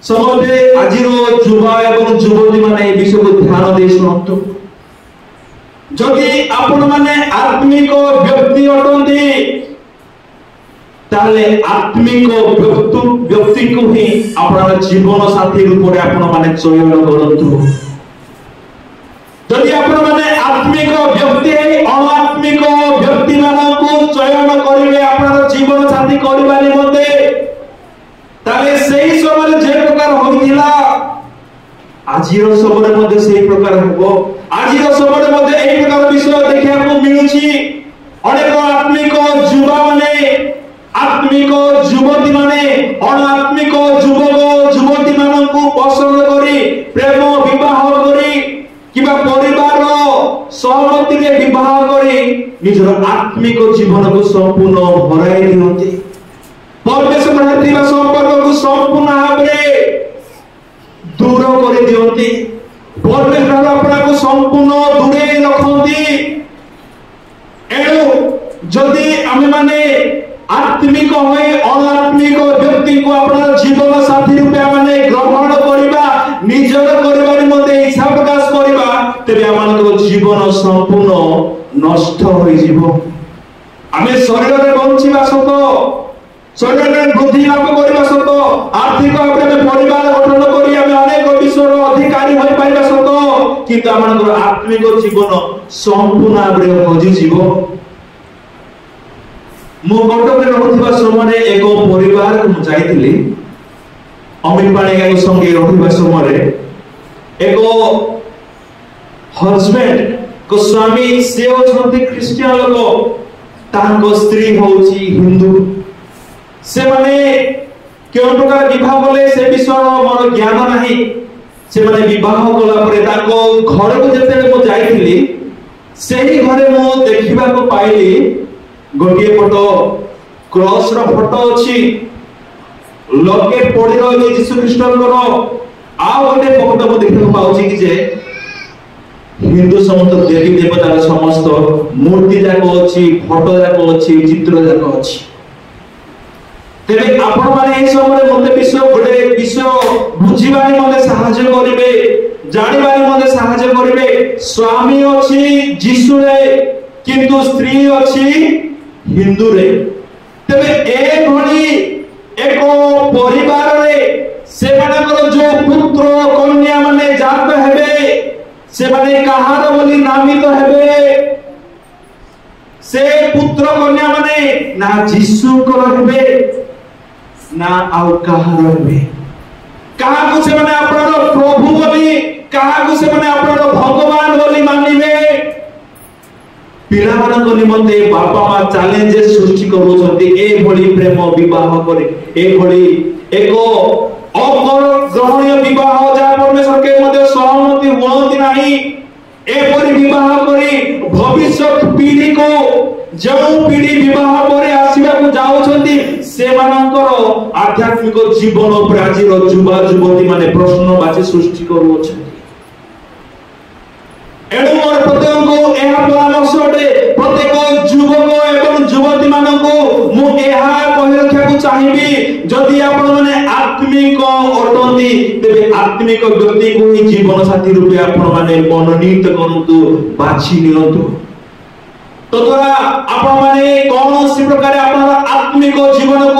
समस्ते आज युवा एवं युवती माने विषय को ध्यान दे शुणु। जदि आपण माने आत्मिक व्यक्ति अटंती ताले आत्मिक व्यक्ति को ही अपना जीवन साथी रूप में आपण माने चयन करंतु। जदि आपण माने आत्मिक व्यक्ति अनात्मिक व्यक्ति मानकु चयन करिवे अपना जीवन साथी करबा निमते ताले सेही समय जे प्रकार होइतिला आजिर समय मध्ये सेही प्रकार होबो। आजिर समय मध्ये एही प्रकार विषय देखिया को मिलुची। अनेक आत्मिक युवा माने आत्मिक युवती माने अनात्मिक युवक युवती मानकु पसंद करी प्रेम विवाह करी किबा परिवार सहमति रे विवाह करी निजर आत्मिक जीवन को संपूर्ण भराई दियंती। परमेश्वर मध्यथिबा संपर्क को संपूर्ण भाबरे दूर कर दियंती। परमेश्वर अपना को संपूर्ण दूरे रखंती। एणु जदि आमे माने आत्मिक होय अनात्मिक व्यक्ति को अपना जीवन साथी रूपे माने ग्रहण करिबा निजर करिबा निमते इच्छा प्रकाश करिबा तेबे आमानक जीवन संपूर्ण नष्ट होई जीवो। आमे शरीर रे बंचिबा सत शरीर रे वृद्धि लाभ करिबा सत आर्थिक भाबे परिवार गठन करी आमे अनेक विषयर अधिकारी होई पाइबा सत किंतु आमानक आत्मिक जीवन संपूर्ण भाबे हजि जीवो। मु कटक रे रहउथिबा समय एक परिवार को जाइथिली। अमित पाणिका को संगे रहउथिबा समय एक हस्बैंड को स्वामी से होछंती क्रिश्चियन लोक तांको स्त्री होउची हिंदू। से माने केउ प्रकार विवाह कले से विषय मोर ज्ञान नाही। से माने विवाह कला परे ताको घर को जेते मु जाइथिली सेही घरे मु देखिबा को पाइली गोटे फोटो क्रॉस रो फोटो अछि लॉकेट पड़ी रही यीशु ख्रीष्टनकर आ गोटे फोटो को देखिबा पाउची कि जे हिंदू समस्त देवी देवतार समस्त मूर्ति जाको अछि फोटो जाको अछि चित्र जाको अछि। तेरे आपण माने ए समय मते विषय गोटे विषय बुझिबानी मते सहायता करिवे जानिबानी मते सहायता करिवे। स्वामी अछि यीशु रे किंतु स्त्री अछि हिंदू रे। तबे ए भली एक परिवार रे से मानकर जो पुत्र कन्या माने जात हेबे से माने कहार बोली नामित हेबे। से पुत्र कन्या माने ना यीशु को हेबे ना आउ कहार हेबे। कहा को से माने आपन प्रभु बोली कहा को से माने आपन भगवान बोली मानिबे। पिला मानक निमंते बापा मा चैलेंजेस सृष्टि करूछंती ए भली प्रेम विवाह करे ए भली एक ग्रहणीय विवाह जा परमेश्वर के मध्य सहमति होती नहीं। ए परि विवाह करी भविष्य पीढ़ी को जो पीढ़ी विवाह पर आसीबा को जाउछंती से मानकर आध्यात्मिक जीवन पर आज युवा युवती माने प्रश्नवाची सृष्टि करूछंती। एणु मोर प्रत्येक को एहा परामर्श अटे प्रत्येक युवक एवं युवती मानकु मु एहा कहि रखा को चाहिबी जदि आपण माने आत्मिक अटंती तेबे आत्मिक व्यक्ति को ही जीवन साथी रूपे आपण माने मनोनीत करंतु बाछि नियंतु। तद्वारा आपण माने कौन सी प्रकार आपण आत्मिक जीवन